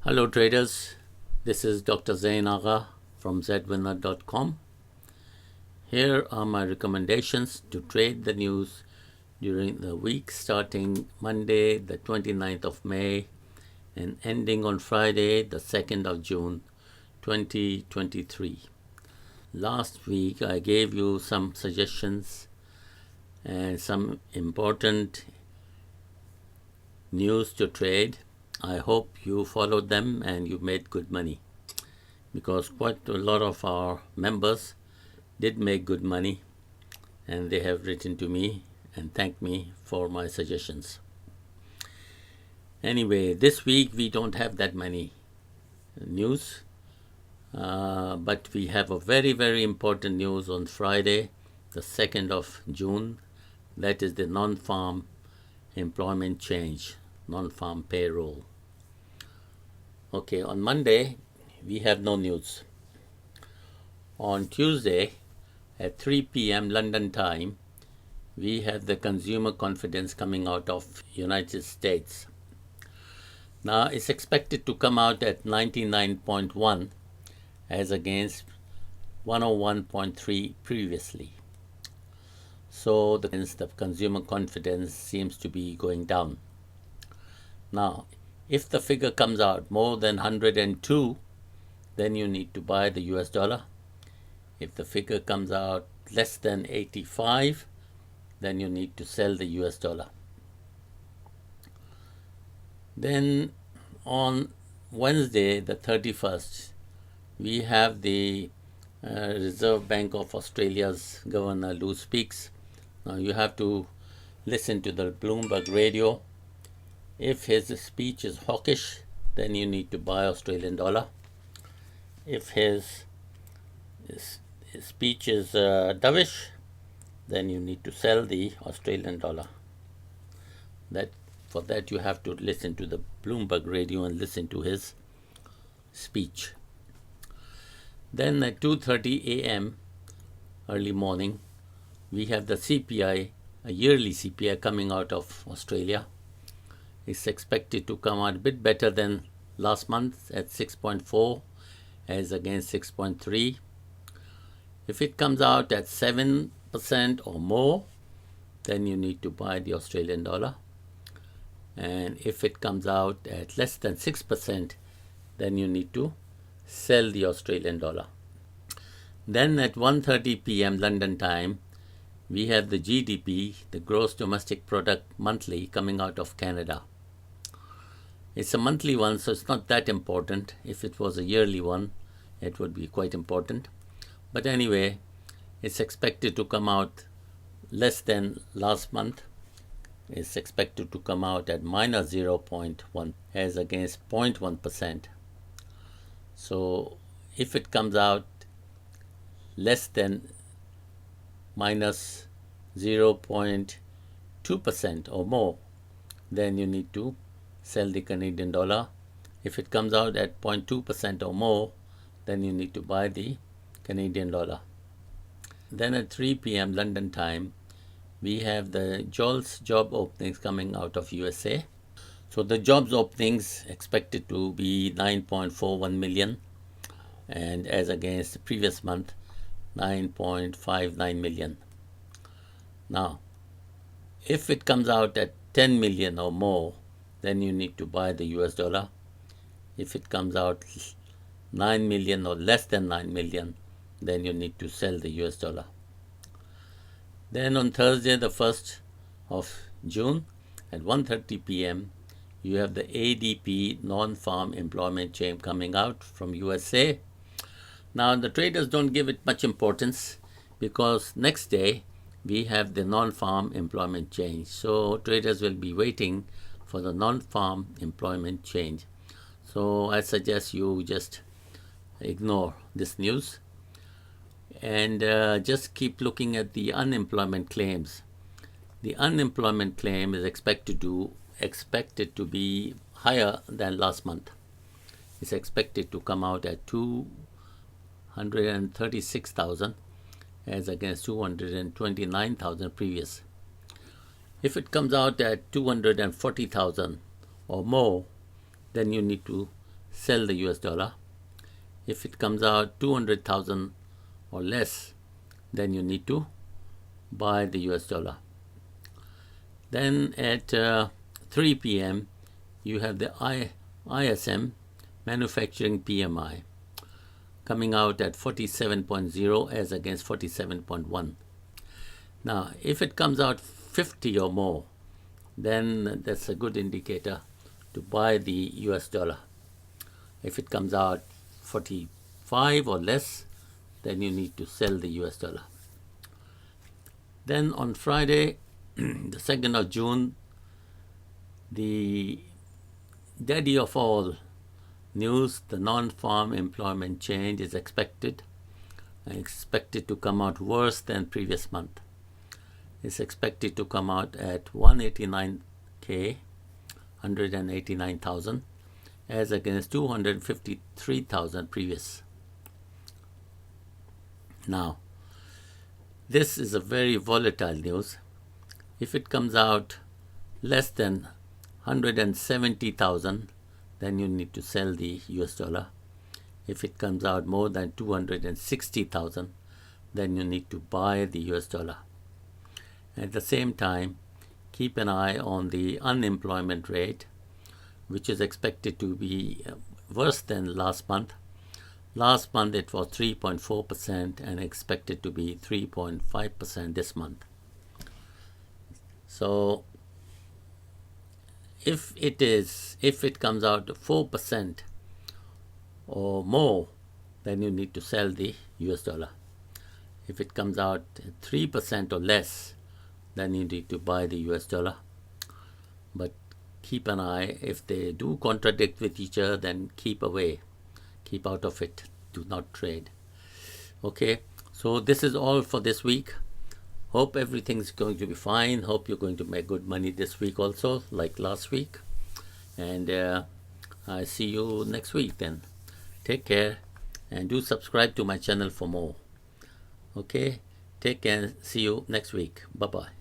Hello traders, this is Dr. Zain Agha from zwinner.com. Here are my recommendations to trade the news during the week starting Monday the 29th of May and ending on Friday the 2nd of June 2023. Last week I gave you some suggestions and some important news to trade. I hope you followed them and you made good money, because quite a lot of our members did make good money and they have written to me and thanked me for my suggestions. Anyway, this week we don't have that many news, but we have a very important news on Friday, the 2nd of June. That is the non-farm employment change, non-farm payroll. Okay, on Monday, we have no news. On Tuesday, at 3 p.m. London time, we have the consumer confidence coming out of United States. Now, it's expected to come out at 99.1 as against 101.3 previously. So the consumer confidence seems to be going down. Now, if the figure comes out more than 102, then you need to buy the US dollar. If the figure comes out less than 85, then you need to sell the US dollar. Then on Wednesday, the 31st, we have the Reserve Bank of Australia's Governor Lou speaks. Now you have to listen to the Bloomberg radio. If his speech is hawkish, then you need to buy Australian dollar. If his speech is dovish, then you need to sell the Australian dollar. For that you have to listen to the Bloomberg radio and listen to his speech. Then at 2:30 a.m. early morning, we have the CPI, a yearly CPI coming out of Australia. It's expected to come out a bit better than last month at 6.4 as against 6.3. If it comes out at 7% or more, then you need to buy the Australian dollar. And if it comes out at less than 6%, then you need to sell the Australian dollar. Then at 1:30 p.m. London time, we have the GDP, the Gross Domestic Product monthly, coming out of Canada. It's a monthly one, so it's not that important. If it was a yearly one, it would be quite important. But anyway, it's expected to come out less than last month. It's expected to come out at minus 0.1 as against 0.1%. So if it comes out less than minus 0.2% or more, then you need to sell the Canadian dollar. If it comes out at 0.2% or more, then you need to buy the Canadian dollar. Then at 3 p.m. London time, we have the JOLTS job openings coming out of USA. So the jobs openings expected to be 9.41 million, and as against the previous month, 9.59 million. Now, if it comes out at 10 million or more, then you need to buy the US dollar. If it comes out 9 million or less than 9 million, then you need to sell the US dollar. Then on Thursday, the 1st of June, at 1:30 p.m., you have the ADP non-farm employment change coming out from USA. Now, the traders don't give it much importance because next day we have the non-farm employment change. So traders will be waiting for the non-farm employment change. So I suggest you just ignore this news and just keep looking at the unemployment claims. The unemployment claim is expected to be higher than last month. It's expected to come out at 236,000 as against 229,000 previous. If it comes out at 240,000 or more, then you need to sell the US dollar. If it comes out 200,000 or less, then you need to buy the US dollar. Then at 3 p.m. you have the ISM manufacturing PMI coming out at 47.0 as against 47.1. Now, if it comes out 50 or more, then that's a good indicator to buy the US dollar. If it comes out 45 or less, then you need to sell the US dollar. Then on Friday, the 2nd of June, the daddy of all news, the non-farm employment change, is expected to come out worse than previous month. It's expected to come out at 189,000 as against 253,000 previous. Now, this is a very volatile news. If it comes out less than 170,000, then you need to sell the US dollar. If it comes out more than 260,000, then you need to buy the US dollar. At the same time, keep an eye on the unemployment rate, which is expected to be worse than last month. Last month it was 3.4% and expected to be 3.5% this month. So if it comes out 4% or more, then you need to sell the US dollar. If it comes out 3% or less, then you need to buy the US dollar. But keep an eye. If they do contradict with each other, then keep away. Keep out of it. Do not trade. Okay, so this is all for this week. Hope everything's going to be fine. Hope you're going to make good money this week also, like last week. And I see you next week then. Take care and do subscribe to my channel for more. Okay, take care. See you next week. Bye-bye.